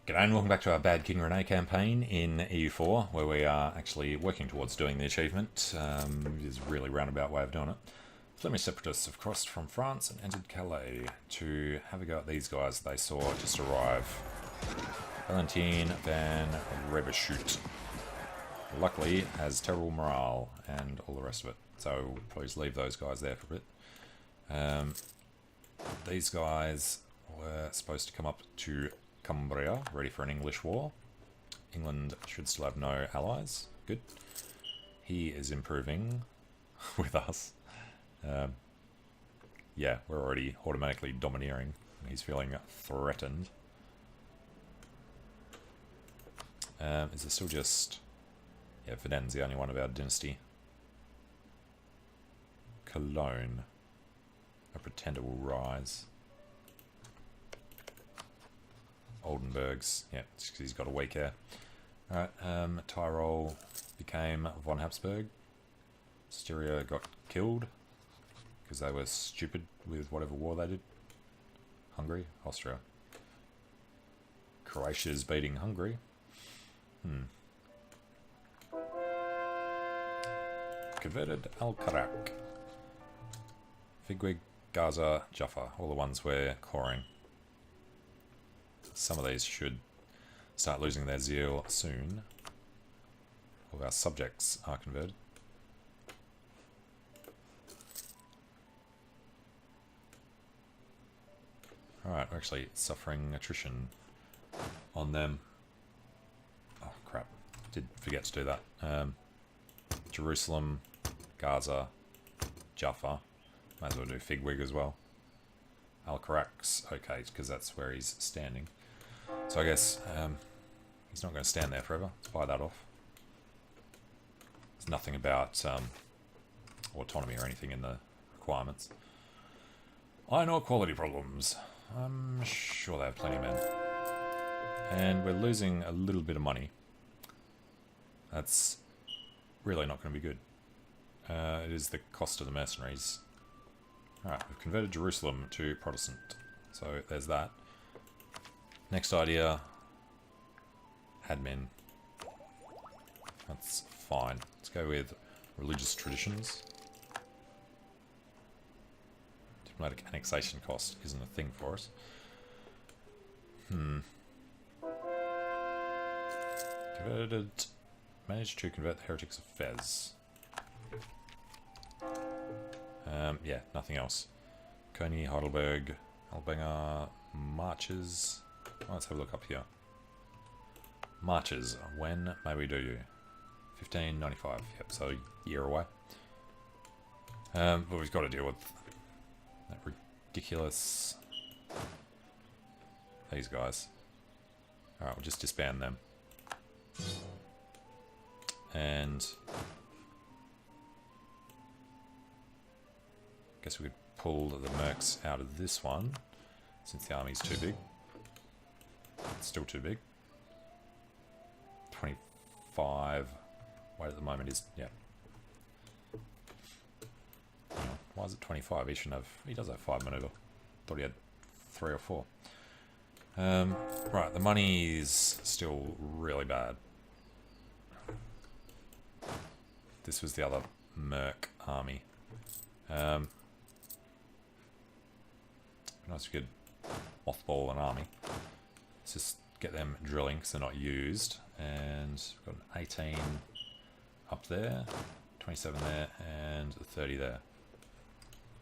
G'day and welcome back to our Bad King René campaign in EU4, where we are actually working towards doing the achievement. It is a really roundabout way of doing it. Flemish separatists have crossed from France and entered Calais to have a go at these guys they saw just arrive. Valentine van Rebeschoot. Luckily, has terrible morale and all the rest of it, so we'll probably just leave those guys there for a bit. These guys were supposed to come up to Cumbria, ready for an English war. England should still have no allies. Good. He is improving with us. Yeah, we're already automatically domineering. He's feeling threatened. Is it still just... Yeah, Verden's the only one of our dynasty. Cologne. A pretender will rise. Oldenburg's, yeah, just because he's got a weak heir. Alright, Tyrol became von Habsburg. Styria got killed because they were stupid with whatever war they did. Hungary, Austria. Croatia's beating Hungary. Converted Al-Karak. Figwig, Gaza, Jaffa, all the ones we're coring. Some of these should start losing their zeal soon. All of our subjects are converted. Alright, we're actually suffering attrition on them. Oh crap, did forget to do that. Jerusalem, Gaza, Jaffa. Might as well do Figwig as well. Al-Karak's okay, because that's where he's standing. So I guess he's not going to stand there forever. Let's buy that off. There's nothing about autonomy or anything in the requirements. I know quality problems. I'm sure they have plenty of men. And we're losing a little bit of money. That's really not going to be good. It is the cost of the mercenaries. Alright, we've converted Jerusalem to Protestant. So there's that. Next idea. Admin. That's fine. Let's go with religious traditions. Diplomatic annexation cost isn't a thing for us. Converted. Managed to convert the heretics of Fez. Yeah, nothing else. Coney, Heidelberg, Albinger, marches. Oh, let's have a look up here. Marches. When may we do you? 1595. Yep, so a year away. But we've got to deal with that ridiculous... These guys. Alright, we'll just disband them. And... guess we could pull the mercs out of this one, since the army's too big. It's still too big. 25. Weight at the moment is, yeah. Why is it 25? He shouldn't have, he does have 5 maneuver. Thought he had 3 or 4. Right, the money is still really bad. This was the other merc army. Nice if we could mothball an army. Let's just get them drilling because they're not used. And we've got an 18 up there, 27 there, and 30 there.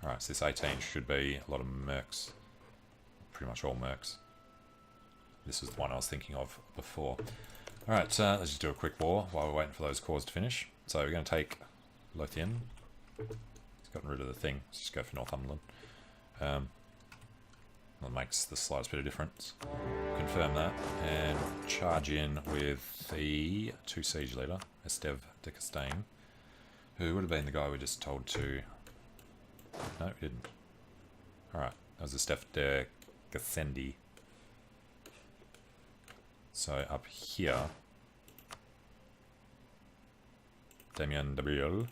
Alright, so this 18 should be a lot of mercs. Pretty much all mercs. This was the one I was thinking of before. Alright, let's just do a quick war while we're waiting for those cores to finish. So we're going to take Lothian. He's gotten rid of the thing. Let's just go for Northumberland. That makes the slightest bit of difference. Confirm that, and charge in with the 2 siege leader, Esteve de Castaigne, who would have been the guy we just told to... No, we didn't. Alright, that was Esteve de Gassendi. So up here, Damien Dabriel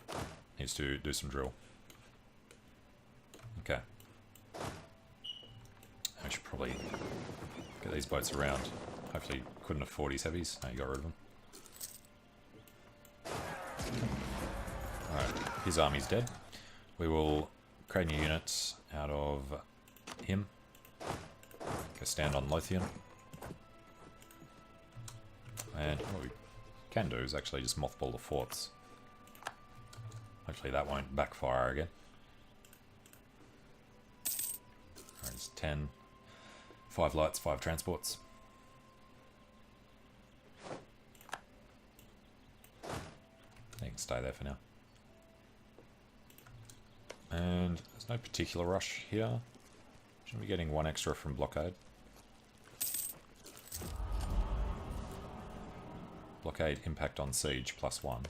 needs to do some drill. Okay. I should probably get these boats around. Hopefully couldn't afford his heavies. No, you got rid of them. Alright, his army's dead. We will create new units out of him. Go stand on Lothian. And what we can do is actually just mothball the forts. Hopefully that won't backfire again. Alright, it's 10. 5 lights, 5 transports. They can stay there for now. And there's no particular rush here. Shouldn't be getting 1 extra from blockade. Blockade impact on siege +1.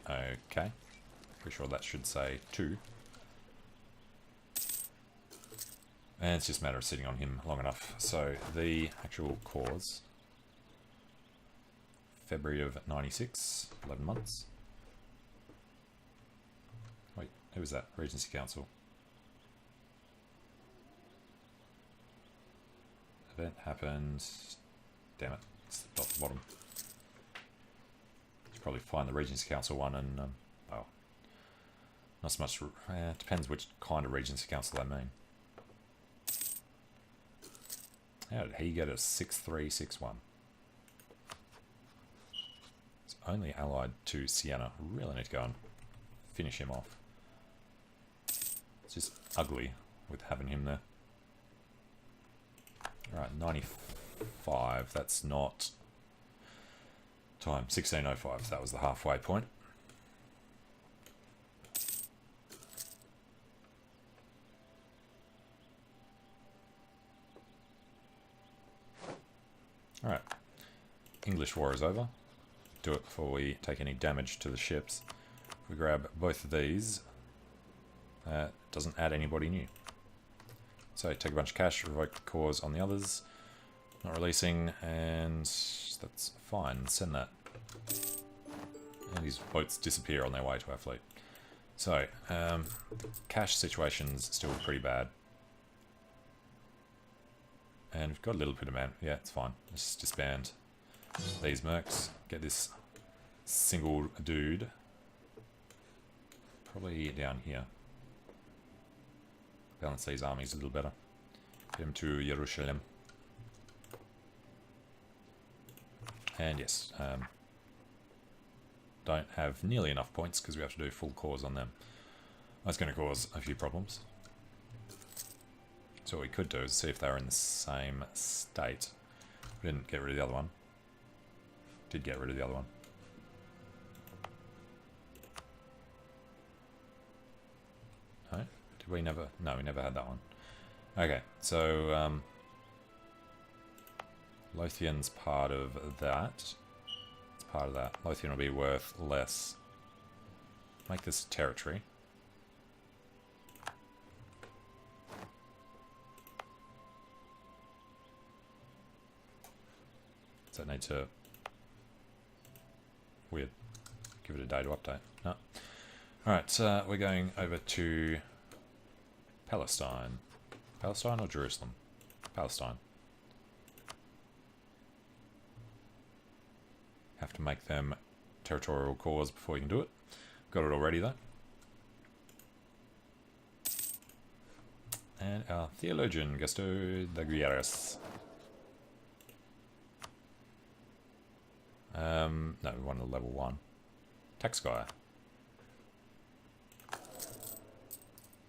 Okay. Pretty sure that should say 2. And it's just a matter of sitting on him long enough. So the actual cause, February of 96, 11 months. Wait, who was that? Regency Council. Event happened. Damn it, it's at the bottom. You should probably find the Regency Council one and, well, not so much, it depends which kind of Regency Council they mean. How did he get a 6-3-6-1? It's only allied to Siena. Really need to go and finish him off. It's just ugly with having him there. Alright, 95. That's not time. 1605. That was the halfway point. Alright, English war is over. Do it before we take any damage to the ships. If we grab both of these, doesn't add anybody new. So take a bunch of cash, revoke the cause on the others, not releasing, and that's fine, send that. And these boats disappear on their way to our fleet. So, the cash situation's still pretty bad. And we've got a little bit of man. Yeah, it's fine. Let's just disband these mercs. Get this single dude probably down here. Balance these armies a little better. Get him to Jerusalem. And yes, don't have nearly enough points because we have to do full cause on them. That's going to cause a few problems. So what we could do is see if they're in the same state. We didn't get rid of the other one. Did get rid of the other one. No? Did we never? No, we never had that one. Okay, so Lothian's part of that. It's part of that. Lothian will be worth less. Make this territory. Does that need to... Weird. Give it a day to update. No. Alright, we're going over to Palestine. Palestine or Jerusalem? Palestine. Have to make them territorial cause before you can do it. Got it already though. And our theologian, Gasto de Guieres. No, we want a level 1. Tax guy.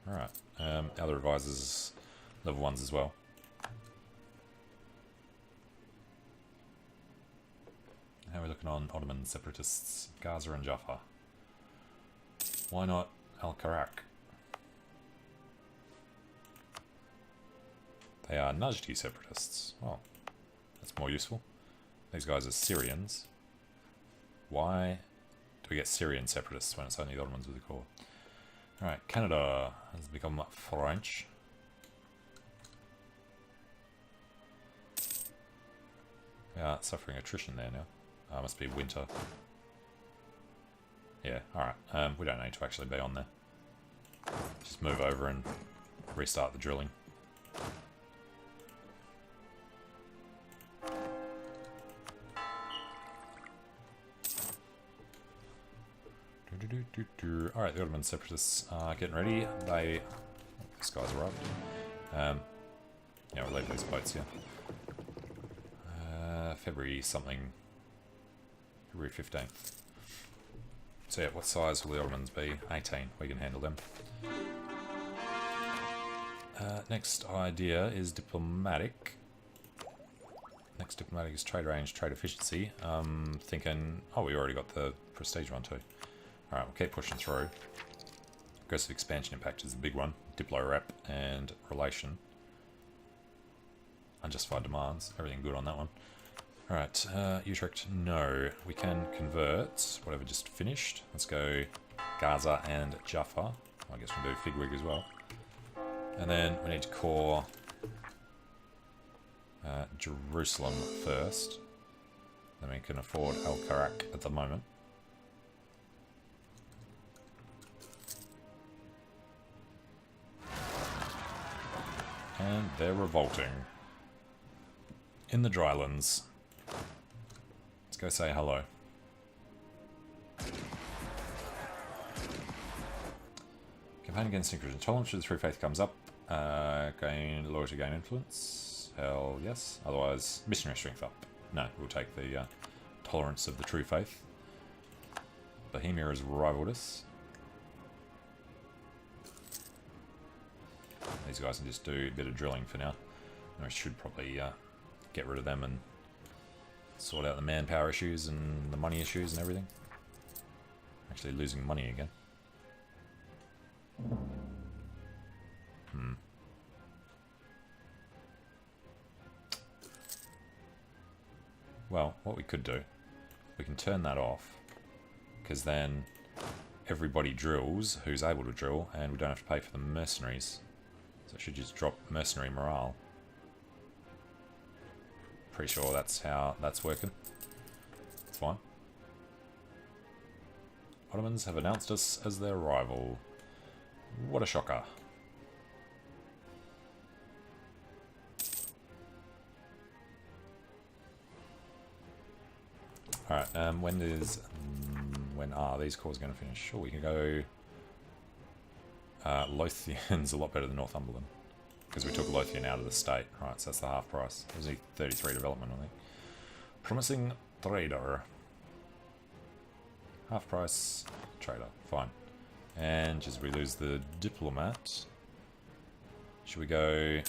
Alright. Other advisors, level 1s as well. How are we looking on Ottoman separatists? Gaza and Jaffa. Why not Al-Karak? They are Najdi separatists. Well, that's more useful. These guys are Syrians. Why do we get Syrian separatists when it's only the Ottomans with the core? Alright, Canada has become French. We are suffering attrition there now. Must be winter. Yeah, alright. We don't need to actually be on there. Just move over and restart the drilling. Alright, the Ottoman separatists are getting ready. This guy's arrived. Yeah, we'll leave these boats here. February something. February 15th. So yeah, what size will the Ottomans be? 18. We can handle them. Next idea is diplomatic. Next diplomatic is trade range, trade efficiency. Thinking, oh, we already got the prestige one too. Alright, we'll keep pushing through. Aggressive expansion impact is the big one. Diplo rep and relation. Unjustified demands. Everything good on that one. Alright, Utrecht, no. We can convert whatever just finished. Let's go Gaza and Jaffa. I guess we'll do Figwig as well. And then we need to core Jerusalem first. Then we can afford Al-Karak at the moment. And they're revolting. In the drylands. Let's go say hello. Campaign against inclusion. Tolerance for the True Faith comes up. Gain loyalty, gain influence. Hell yes. Otherwise, missionary strength up. No, we'll take the tolerance of the True Faith. Bohemia has rivaled us. These guys can just do a bit of drilling for now. And we should probably get rid of them and sort out the manpower issues and the money issues and everything. Actually losing money again. Well, what we could do, we can turn that off, because then everybody drills who's able to drill, and we don't have to pay for the mercenaries. So it should just drop mercenary morale. Pretty sure that's how that's working. It's fine. Ottomans have announced us as their rival. What a shocker. Alright, when are these cores going to finish? Sure, we can go Lothian's a lot better than Northumberland, because we took Lothian out of the state. Right, so that's the half price. There's only 33 development, I think. Promising trader. Half price trader, fine. And just we lose the diplomat. Should we go...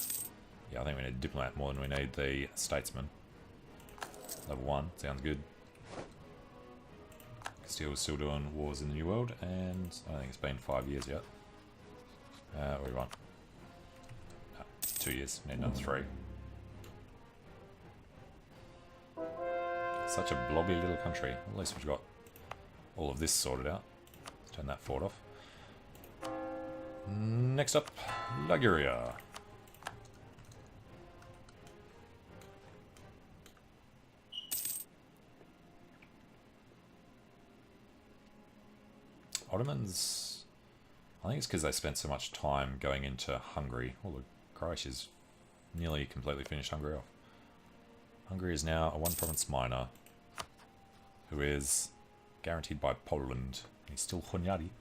Yeah, I think we need diplomat more than we need the statesman. Level 1, sounds good. Castile is still doing wars in the New World, and I don't think it's been 5 years yet. What do we want? 2 years, need another 3. Such a blobby little country. At least we've got all of this sorted out. Let's turn that fort off. Next up, Liguria. Ottomans, I think it's because they spent so much time going into Hungary. Oh look, Croatia's nearly completely finished Hungary off. Hungary is now a one-province minor who is guaranteed by Poland. He's still Hunyadi.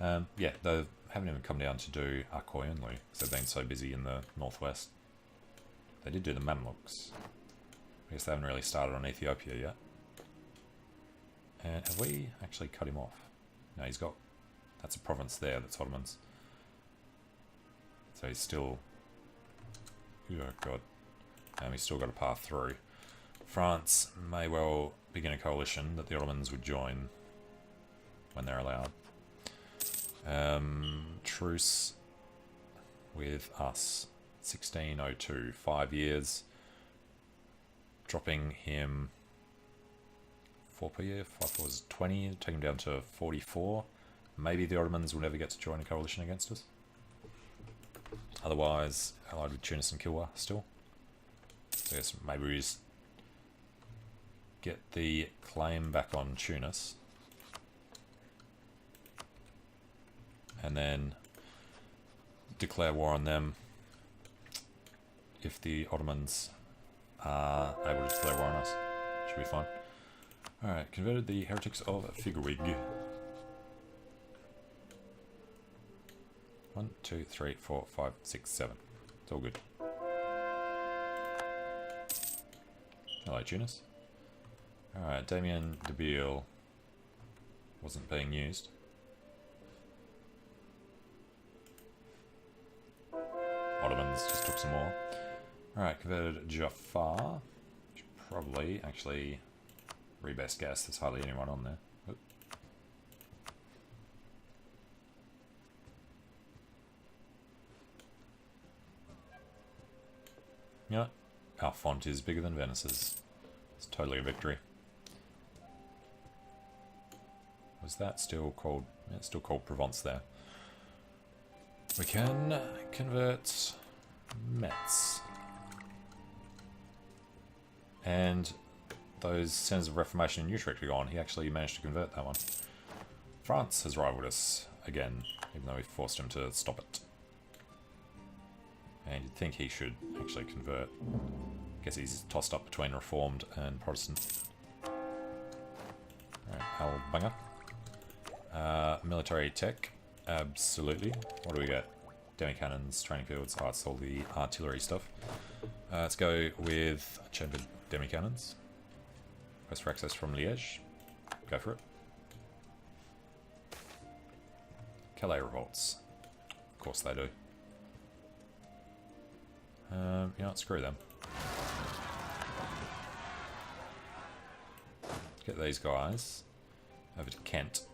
Yeah, they haven't even come down to do Akkoy only, because they've been so busy in the northwest. They did do the Mamluks. I guess they haven't really started on Ethiopia yet. And have we actually cut him off? No, he's got... That's a province there, that's Ottomans. So he's still... Oh god. He's still got a path through. France may well begin a coalition that the Ottomans would join when they're allowed. Truce with us. 1602. 5 years. Dropping him 4 per year. 5 4 is 20. Take him down to 44. Maybe the Ottomans will never get to join a coalition against us. Otherwise, allied with Tunis and Kilwa still. So I guess maybe we just get the claim back on Tunis. and then declare war on them if the Ottomans are able to declare war on us. Should be fine. Alright, converted the heretics of Figurig. 1, 2, 3, 4, 5, 6, 7. It's all good. Hello, Tunis. Alright, Damien de Beale wasn't being used. Ottomans just took some more. Alright, converted Jafar. Should probably actually rebest gas. There's hardly anyone on there. Oop. You know what? Our font is bigger than Venice's. It's totally a victory. Was that still called... Yeah, it's still called Provence there. We can convert Metz. And those Centers of Reformation in Utrecht are gone. He actually managed to convert that one. France has rivaled us again, even though we forced him to stop it. And you'd think he should actually convert. Guess he's tossed up between Reformed and Protestant. Alright, Albanger. Military tech, absolutely. What do we get? Demi-cannons, training fields, it's all the artillery stuff. Let's go with chambered demi-cannons. Request for access from Liège. Go for it. Calais revolts. Of course they do. You know what, screw them. Get these guys over to Kent.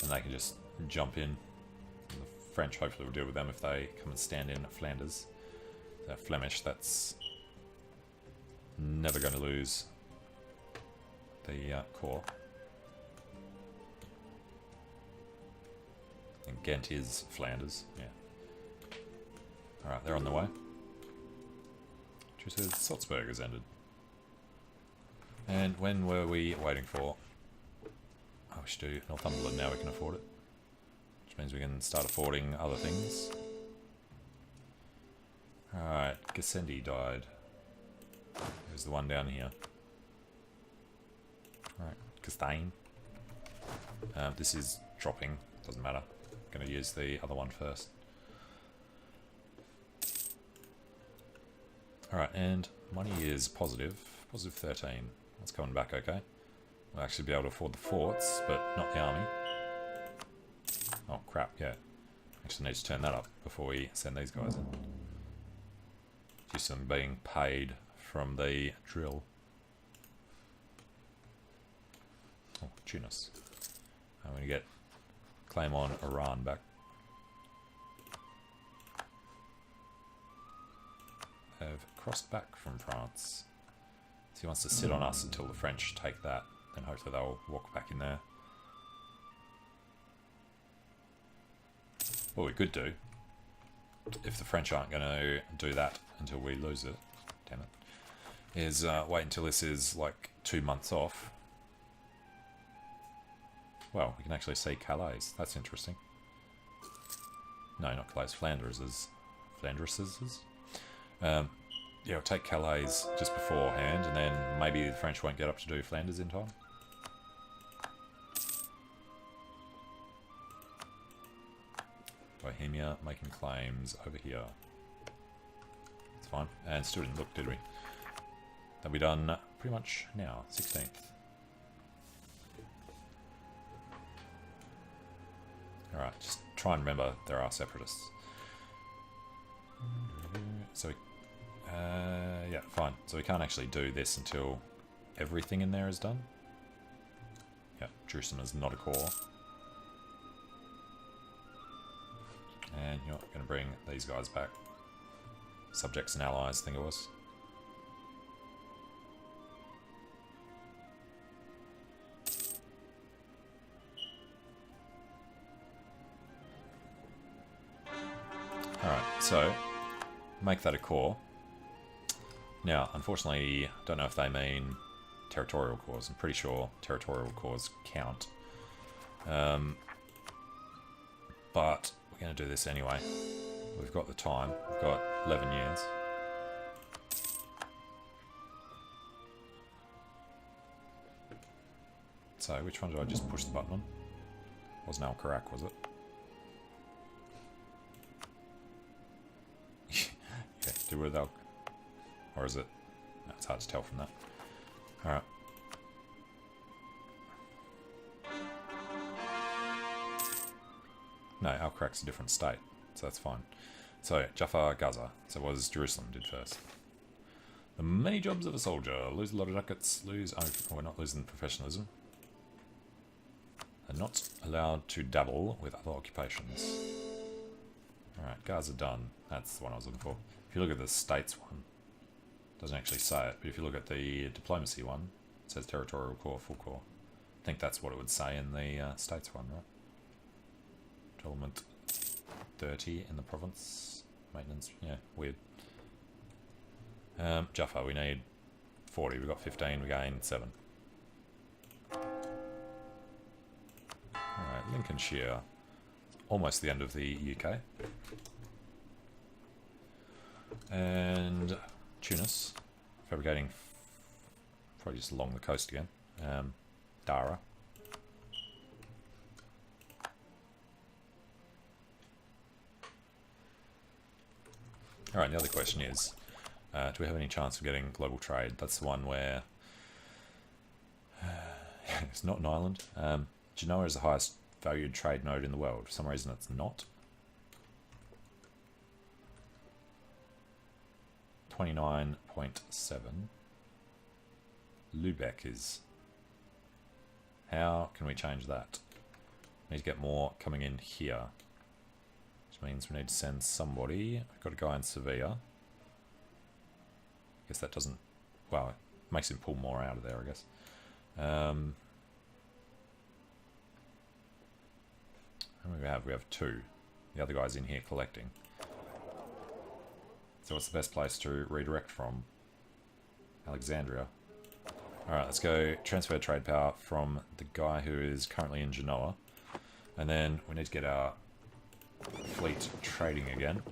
And they can just jump in. The French hopefully will deal with them if they come and stand in Flanders. They're Flemish, that's never going to lose the core. And Ghent is Flanders, yeah. Alright, they're on the way. Truce with Salzburg has ended. And when were we waiting for? Oh, we should do Northumberland now, we can afford it. Which means we can start affording other things. Alright, Gassendi died. There's the one down here. Alright, Castaigne. This is dropping, doesn't matter. I'm going to use the other one first. Alright, and money is positive. Positive 13. That's coming back okay. We'll actually be able to afford the forts, but not the army. Oh crap, yeah. Actually need to turn that up before we send these guys in. Just them being paid from the drill. Oh, Tunis. I'm going to get claim on Iran back. Have crossed back from France. So he wants to sit on us until the French take that, then hopefully they'll walk back in there. What we could do, if the French aren't going to do that until we lose it, damn it, is wait until this is like 2 months off. Well, we can actually see Calais. That's interesting. No, not Calais. Flanders is. Yeah, we'll take Calais just beforehand, and then maybe the French won't get up to do Flanders in time. Bohemia making claims over here. It's fine. And still didn't look, did we? That'll be done pretty much now, 16th. Alright, just try and remember there are separatists. So, yeah, fine. So we can't actually do this until everything in there is done. Yeah, Jerusalem is not a core. And you're going to bring these guys back. Subjects and allies, I think it was. Alright, so make that a core. Now, unfortunately, I don't know if they mean territorial cores. I'm pretty sure territorial cores count. but we're going to do this anyway. We've got the time. We've got 11 years. So, which one did I just push the button on? Wasn't Al-Karak, was it? Yeah, do with Al... Or is it? No, it's hard to tell from that. Alright. No, Al-Karak's a different state, so that's fine. So, Jaffa, Gaza. So what was Jerusalem did first? The many jobs of a soldier. Lose a lot of ducats, lose... Oh, we're not losing professionalism. Are not allowed to dabble with other occupations. Alright, Gaza done. That's the one I was looking for. If you look at the states one, it doesn't actually say it, but if you look at the diplomacy one, it says territorial core, full core. I think that's what it would say in the states one, right? Development 30 in the province. Maintenance, yeah, weird. Jaffa, we need 40. We got 15, we gained 7. Alright, Lincolnshire. Almost the end of the UK. And Tunis. Fabricating, probably just along the coast again. Dara. Alright, the other question is, do we have any chance of getting global trade? That's the one where it's not an island. Genoa is the highest valued trade node in the world. For some reason it's not. 29.7. Lubeck is. How can we change that? We need to get more coming in here. Which means we need to send somebody. I've got a guy in Sevilla. I guess that doesn't... Well, it makes him pull more out of there, I guess. How many do we have? We have 2. The other guy's in here collecting. So what's the best place to redirect from? Alexandria. Alright, let's go transfer trade power from the guy who is currently in Genoa. And then we need to get our fleet trading again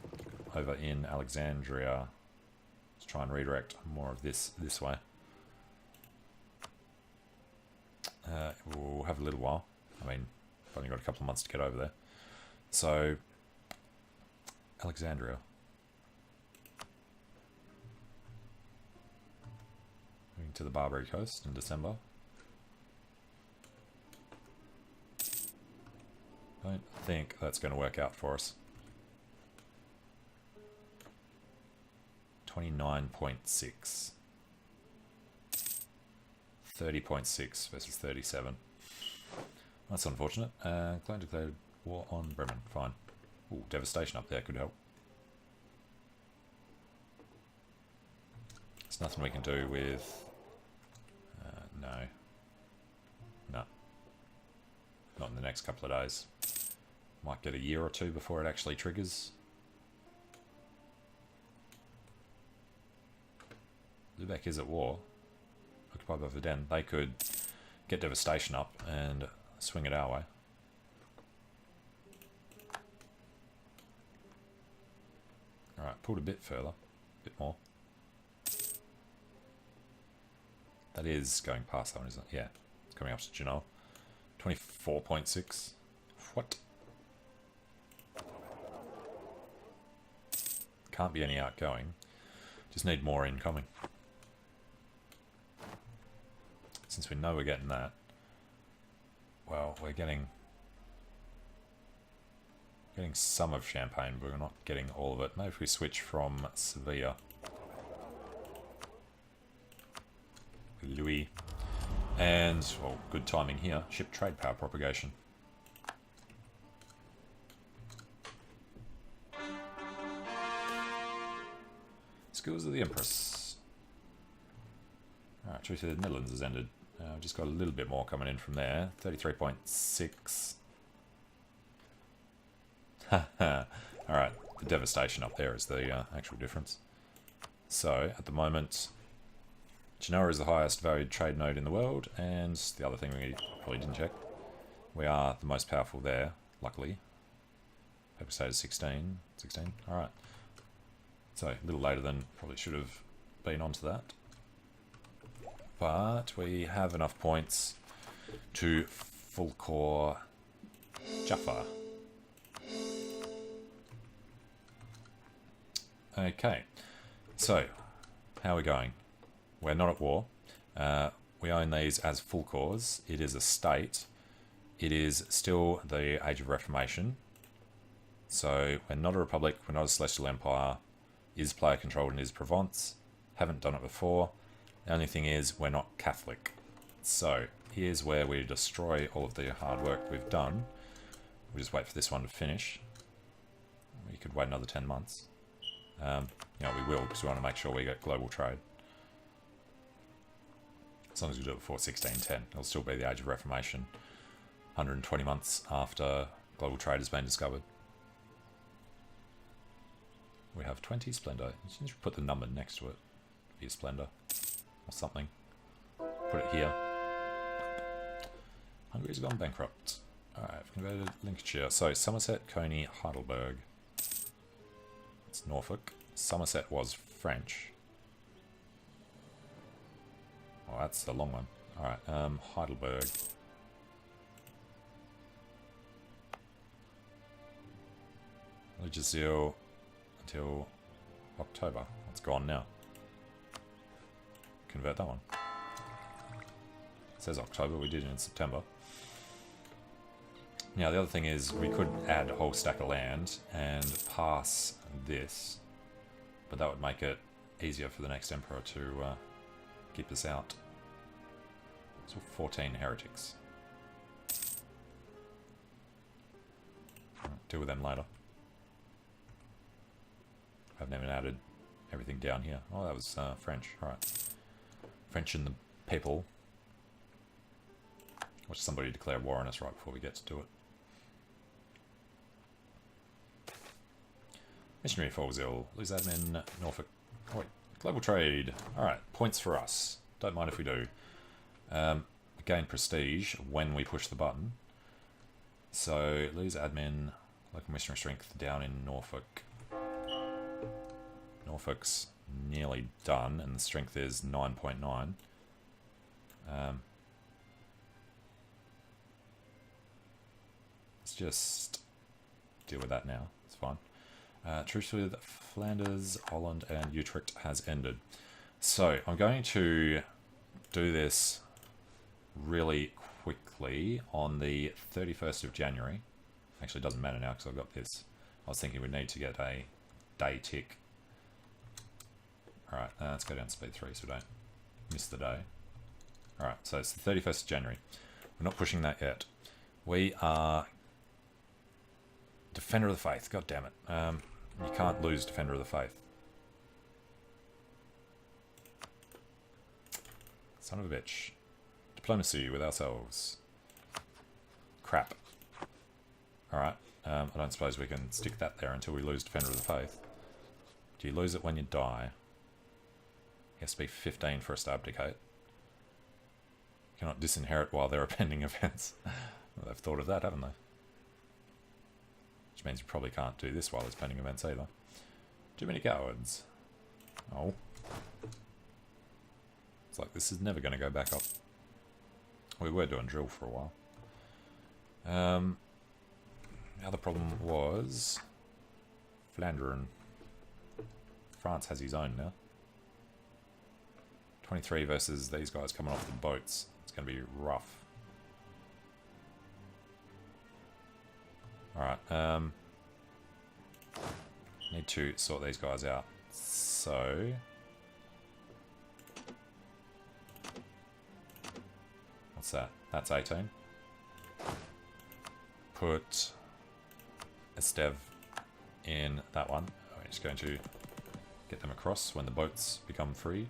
over in Alexandria. Let's try and redirect more of this way. We'll have a little while. I mean, I've only got a couple of months to get over there. So, Alexandria. Moving to the Barbary Coast in December. I don't think that's going to work out for us. 29.6. 30.6 versus 37. That's unfortunate. Claim declared war on Bremen. Fine. Ooh, devastation up there could help. There's nothing we can do with... no. No. Not in the next couple of days. Might get a year or two before it actually triggers. Lubeck is at war. Occupied by Verdun. They could get devastation up and swing it our way. Alright, pulled a bit further. A bit more. That is going past that one, isn't it? Yeah. It's coming up to Genoa. 24.6. What? Can't be any outgoing. Just need more incoming. Since we know we're getting that, well, we're getting some of Champagne, but we're not getting all of it. Maybe if we switch from Sevilla with Louis, and, well, good timing here, ship trade power propagation. Schools of the Empress. Alright, Treaty of the Netherlands has ended. Just got a little bit more coming in from there. 33.6. Alright, the devastation up there is the actual difference. So, at the moment, Genoa is the highest valued trade node in the world, and the other thing we probably didn't check, we are the most powerful there, luckily. Paper status 16. 16. Alright. So, a little later than probably should have been onto that. But we have enough points to full core Jaffa. Okay, so how are we going? We're not at war. We own these as full cores. It is a state. It is still the Age of Reformation. So we're not a republic, we're not a celestial empire. Is player controlled and is Provence. Haven't done it before. The only thing is we're not Catholic. So here's where we destroy all of the hard work we've done. We'll just wait for this one to finish. We could wait another 10 months. You know, we will, because we want to make sure we get global trade. As long as we do it before 1610, it'll still be the Age of Reformation. 120 months after global trade has been discovered. We have 20 Splendor. You should put the number next to it. Be a Splendor. Or something. Put it here. Hungary's gone bankrupt. Alright, I've converted Lincolnshire. So, Somerset, Coney, Heidelberg. It's Norfolk. Somerset was French. Oh, that's a long one. Alright, Heidelberg. Legisio until October. It's gone now. Convert that one. It says October, we did it in September. Now the other thing is we could add a whole stack of land and pass this, but that would make it easier for the next emperor to keep this out. So 14 heretics. Deal with them later. I haven't even added everything down here. Oh, that was French. Alright. French and the people. Watch somebody declare war on us right before we get to do it. Missionary falls ill. Lose admin. Norfolk. Oh wait. Global trade. Alright. Points for us. Don't mind if we do. Gain prestige when we push the button. So, lose admin. Local missionary strength down in Norfolk. Norfolk's nearly done, and the strength is 9.9. Let's just deal with that now. It's fine. Truce with Flanders, Holland, and Utrecht has ended. So I'm going to do this really quickly on the 31st of January. Actually, it doesn't matter now because I've got this. I was thinking we'd need to get a day tick. Alright, let's go down to speed 3 so we don't miss the day. Alright, so it's the 31st of January. We're not pushing that yet. We are Defender of the Faith. God damn it. You can't lose Defender of the Faith. Son of a bitch. Diplomacy with ourselves. Crap. Alright, I don't suppose we can stick that there until we lose Defender of the Faith. Do you lose it when you die? It has to be 15 for us to abdicate. You cannot disinherit while there are pending events. Well, they've thought of that, haven't they? Which means you probably can't do this while there's pending events either. Too many cowards. Oh. It's like this is never going to go back up. We were doing drill for a while. The other problem was Flandern. France has his own now. 23 versus these guys coming off the boats. It's going to be rough. Alright, need to sort these guys out. So what's that? That's 18. Put Estev in that one. We're just going to get them across when the boats become free.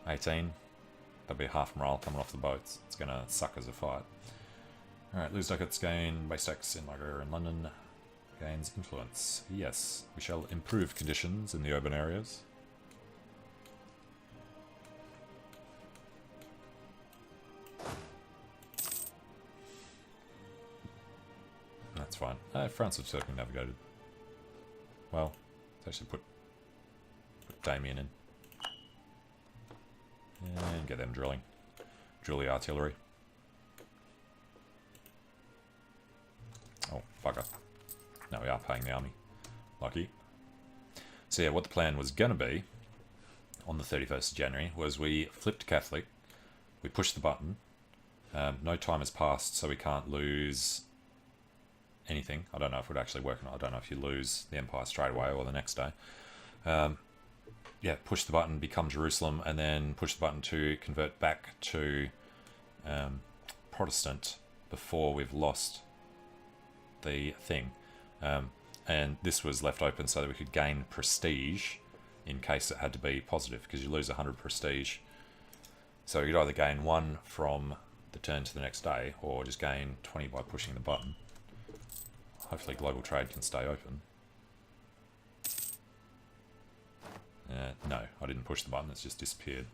18. That'll be half morale coming off the boats. It's going to suck as a fight. Alright, lose ducats, gain base tax in Lager and London. Gains influence. Yes, we shall improve conditions in the urban areas. fine. France have circumnavigated. Well, let's actually put Damien in. And get them drilling. Drill the artillery. Oh, fucker. No, we are paying the army. Lucky. So yeah, what the plan was going to be on the 31st of January was we flipped Catholic, we pushed the button, no time has passed, so we can't lose anything. I don't know if it would actually work or not. I don't know if you lose the Empire straight away or the next day. Yeah, push the button, become Jerusalem, and then push the button to convert back to Protestant before we've lost the thing. And this was left open so that we could gain prestige in case it had to be positive, because you lose 100 prestige. So you'd either gain 1 from the turn to the next day, or just gain 20 by pushing the button. Hopefully global trade can stay open. No, I didn't push the button, it's just disappeared.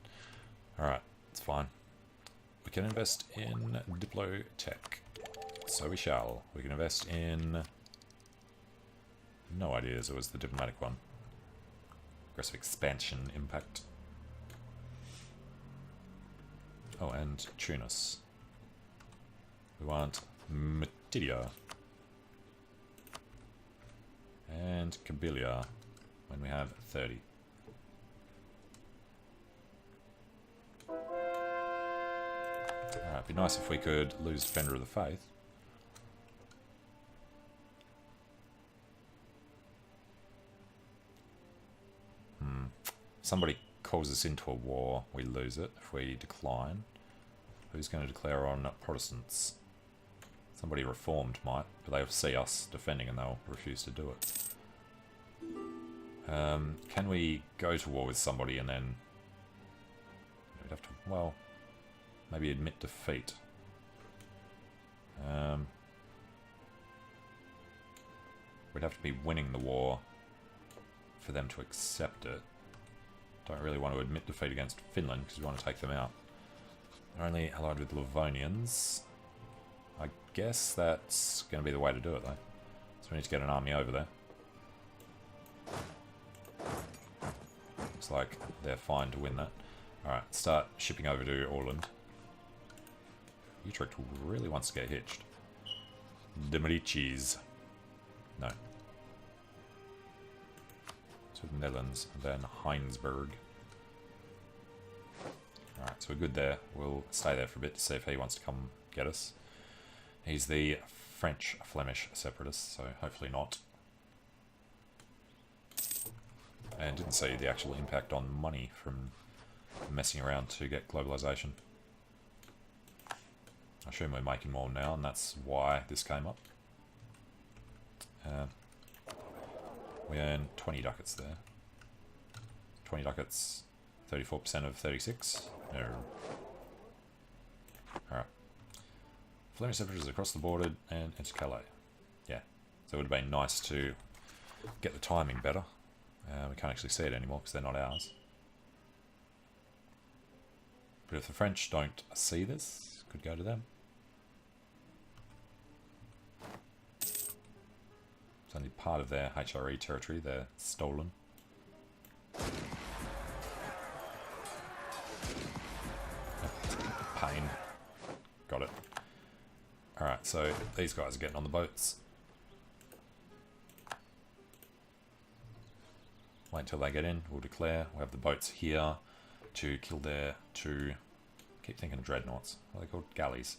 Alright, it's fine. We can invest in Diplotech. So we shall. We can invest in... No ideas, it was the diplomatic one. Aggressive expansion impact. Oh, and Tunis. We want Matidia. And Kabylia when we have 30. Alright, it'd be nice if we could lose Defender of the Faith. Somebody calls us into a war, we lose it. If we decline, who's going to declare on Protestants? Somebody reformed might, but they'll see us defending and they'll refuse to do it. Can we go to war with somebody and then... We'd have to, well, maybe admit defeat. We'd have to be winning the war for them to accept it. Don't really want to admit defeat against Finland because we want to take them out. They're only allied with Livonians. I guess that's going to be the way to do it though. So we need to get an army over there. Looks like they're fine to win that. Alright, start shipping over to Orland. Utrecht really wants to get hitched. The Medicis. No. To the Netherlands, and then Heinsberg. Alright, so we're good there. We'll stay there for a bit to see if he wants to come get us. He's the French-Flemish separatist, so hopefully not. And didn't see the actual impact on money from messing around to get globalization. I assume we're making more now, and that's why this came up. We earn 20 ducats there. 20 ducats, 34% of 36. No. Alright. Flemish separatists across the border and into Calais. Yeah. So it would have been nice to get the timing better. We can't actually see it anymore because they're not ours. But if the French don't see this, could go to them. It's only part of their HRE territory, they're stolen. Pain. Got it. Alright, so these guys are getting on the boats. Wait until they get in, we'll declare. We'll have the boats here to kill their two... I keep thinking of dreadnoughts. What are they called? Galleys.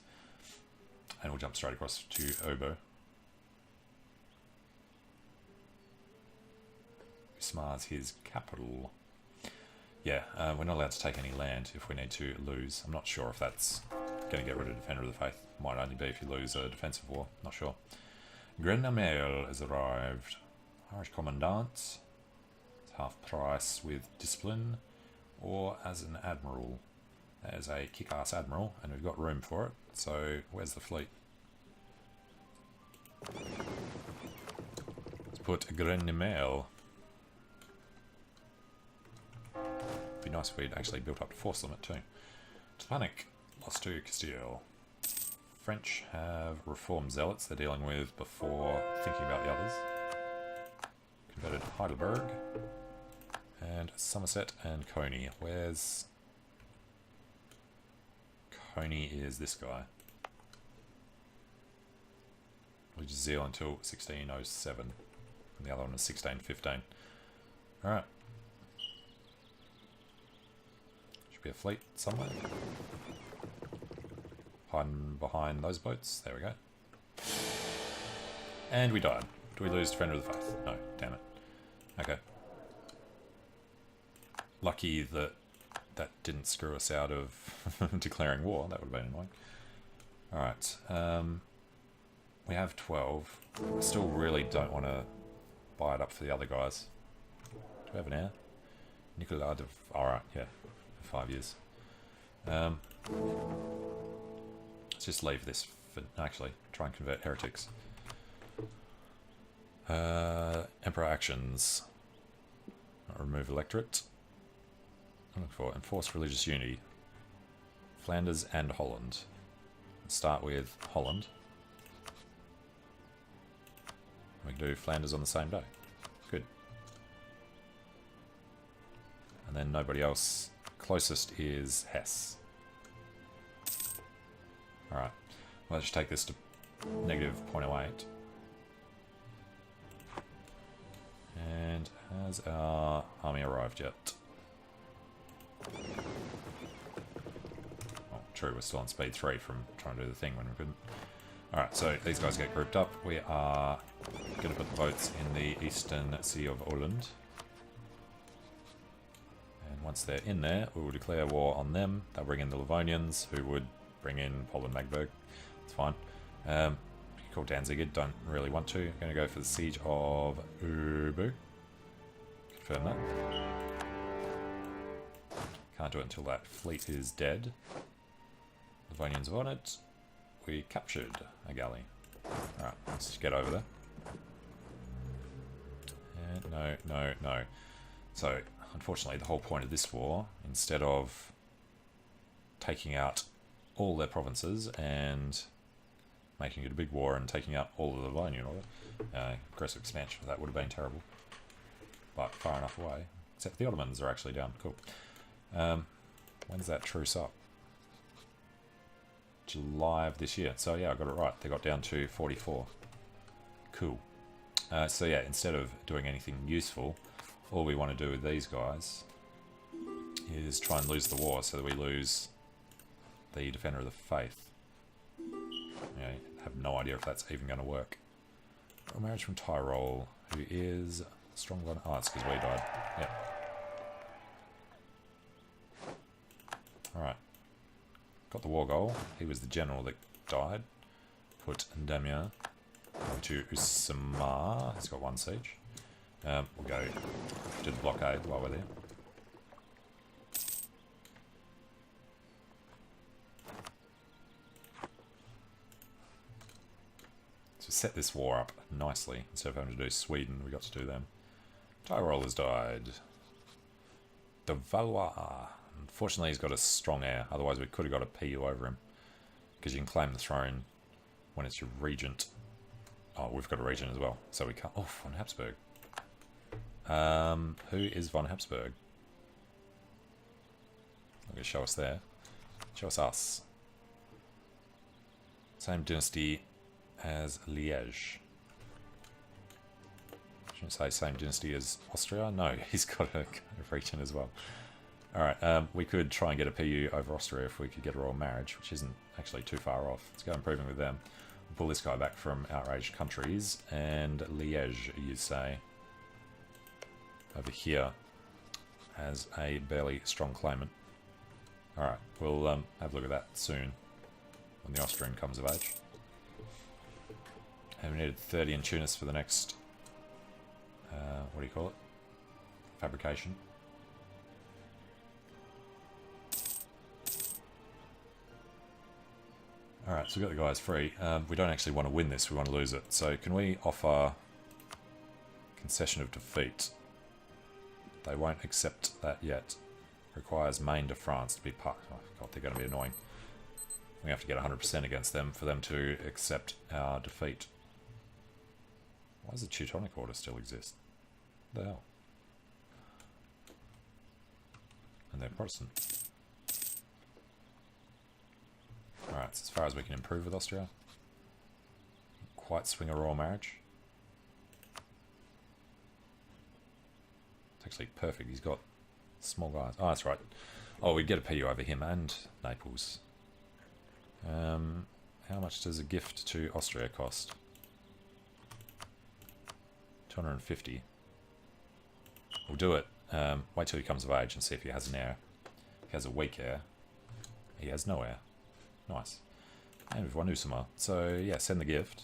And we'll jump straight across to Obo. Usmar's his capital. Yeah, we're not allowed to take any land if we need to lose. I'm not sure if that's going to get rid of Defender of the Faith. Might only be if you lose a defensive war. Not sure. Grenadier has arrived. Irish Commandant. It's half price with discipline. Or as an admiral. There's a kick-ass admiral, and we've got room for it. So, where's the fleet? Let's put Grenadier. Be nice if we'd actually built up to force limit too. Hispanic lost to Castile. French have reformed zealots they're dealing with before thinking about the others. Converted Heidelberg. And Somerset and Coney. Where's... Coney is this guy. Religious zeal until 1607. And the other one is 1615. Alright. Should be a fleet somewhere. Hiding behind those boats. There we go. And we died. Do we lose Defender of the Faith? No, damn it. Okay. Lucky that that didn't screw us out of declaring war. That would have been annoying. Alright. We have 12. I still really don't want to buy it up for the other guys. Do we have an heir? Nicolas de... Alright, yeah. For 5 years. Let's just leave this for... Actually, try and convert heretics. Emperor actions. Remove electorate. I'm looking for enforced religious unity. Flanders and Holland. Let's start with Holland. We can do Flanders on the same day. Good. And then nobody else. Closest is Hesse. Alright. Well, let's just take this to negative 0.08. And has our army arrived yet? Oh, true, we're still on speed 3 from trying to do the thing when we couldn't. Alright, so these guys get grouped up. We are going to put the boats in the eastern sea of Holland. And once they're in there, we will declare war on them. They'll bring in the Livonians, who would bring in Poland-Magdeburg. It's fine. Call Danzig, don't really want to. Going to go for the siege of Ubu. Confirm that. Can't do it until that fleet is dead. Livonians are on it. We captured a galley. Alright, let's get over there. And no. So, unfortunately, the whole point of this war, instead of taking out all their provinces and making it a big war and taking out all of the Livonian order, aggressive expansion, that would have been terrible. But far enough away. Except the Ottomans are actually down. Cool. When's that truce up? July of this year. So yeah, I got it right. They got down to 44. Cool. So yeah, instead of doing anything useful, all we want to do with these guys is try and lose the war so that we lose the Defender of the Faith. Yeah, I have no idea if that's even going to work. A marriage from Tyrol, who is strong one. Oh, it's because we died. Yep. Alright. Got the war goal. He was the general that died. Put Damien to Usamar. He's got 1 siege. We'll go do the blockade while we're there. So set this war up nicely. Instead of having to do Sweden, we got to do them. Tyrol has died. De Valois. Unfortunately, he's got a strong heir. Otherwise, we could have got a PU over him. Because you can claim the throne when it's your regent. Oh, we've got a regent as well. So we can't... Oh, von Habsburg. Who is von Habsburg? I'm going to show us there. Show us. Same dynasty as Liège. Shouldn't say same dynasty as Austria. No, he's got a region as well. Alright, we could try and get a PU over Austria if we could get a royal marriage, which isn't actually too far off. Let's go improving with them. We'll pull this guy back from outraged countries, and Liège, you say, over here, has a barely strong claimant. Alright, we'll have a look at that soon, when the Austrian comes of age. And we needed 30 in Tunis for the next, what do you call it? Fabrication. Alright, so we've got the guys free. We don't actually want to win this, we want to lose it. So can we offer concession of defeat? They won't accept that yet. Requires Maine to France to be part... Oh god, they're going to be annoying. We have to get 100% against them for them to accept our defeat. Why does the Teutonic Order still exist? What the hell? And they're Protestant. Alright, so as far as we can improve with Austria. Quite swing a royal marriage. It's actually perfect. He's got small guys. Oh, that's right. Oh, we'd get a PU over him and Naples. How much does a gift to Austria cost? 250. We'll do it. Wait till he comes of age and see if he has an heir. If he has a weak heir. He has no heir. Nice. And we've won Usama. So, yeah, send the gift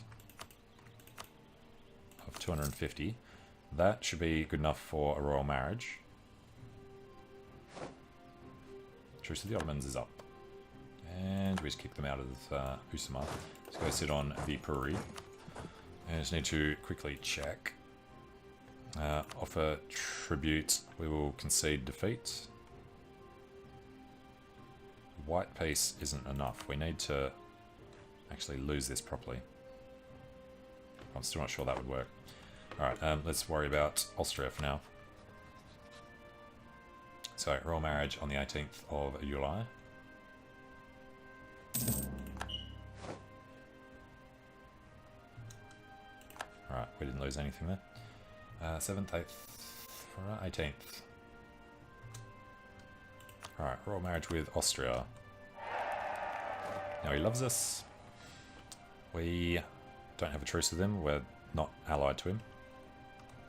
of 250. That should be good enough for a royal marriage. Truce of the Ottomans is up. And we just kick them out of Usama. Let's go sit on Viipuri. And just need to quickly check. Offer tribute. We will concede defeat. White peace isn't enough. We need to actually lose this properly. I'm still not sure that would work. Alright, let's worry about Austria for now. So, royal marriage on the 18th of July. Alright, we didn't lose anything there. 7th, 8th, 18th. Alright, royal marriage with Austria. Now he loves us. We don't have a truce with him. We're not allied to him.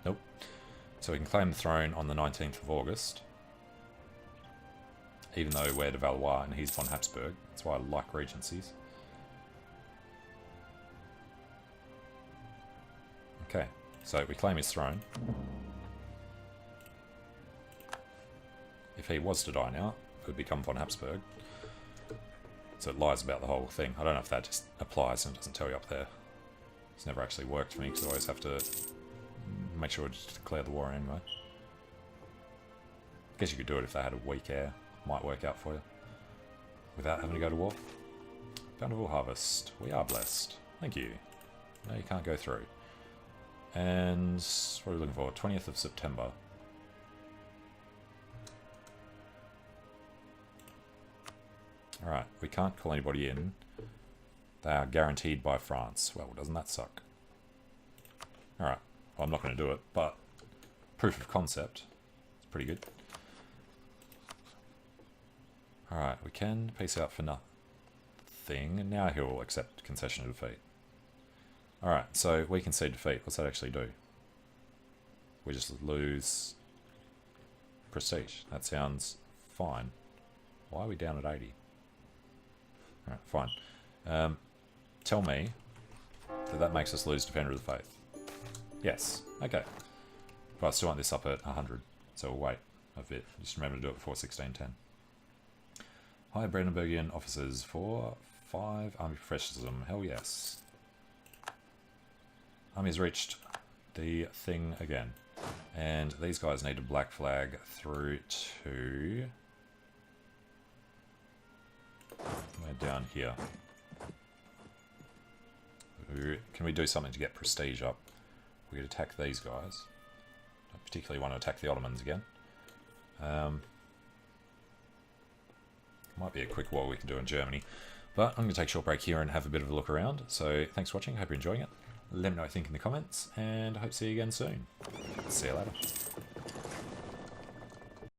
Nope. So we can claim the throne on the 19th of August. Even though we're de Valois and he's von Habsburg. That's why I like regencies. Okay, so we claim his throne. If he was to die now, it would become von Habsburg. So it lies about the whole thing. I don't know if that just applies and doesn't tell you up there. It's never actually worked for me because I always have to make sure to declare the war anyway. I guess you could do it if they had a weak heir. Might work out for you. Without having to go to war. Bountiful harvest. We are blessed. Thank you. No, you can't go through. And what are we looking for? 20th of September. Alright, we can't call anybody in. They are guaranteed by France. Well, doesn't that suck? Alright, well, I'm not going to do it, but proof of concept. It's pretty good. Alright, we can peace out for nothing, and now he'll accept concession of defeat. Alright, so we concede defeat. What's that actually do? We just lose prestige. That sounds fine. Why are we down at 80? Alright, fine. Tell me that that makes us lose Defender of the Faith. Yes. Okay. But I still want this up at 100, so we'll wait a bit. Just remember to do it before 1610. High Brandenburgian officers for 5 army professionalism. Hell yes. Army's reached the thing again. And these guys need a black flag through to... we're down here. Can we do something to get prestige up? We could attack these guys. Don't particularly want to attack the Ottomans again. Might be a quick war we can do in Germany. But I'm going to take a short break here and have a bit of a look around. So thanks for watching. Hope you're enjoying it. Let me know what you think in the comments. And I hope to see you again soon. See you later.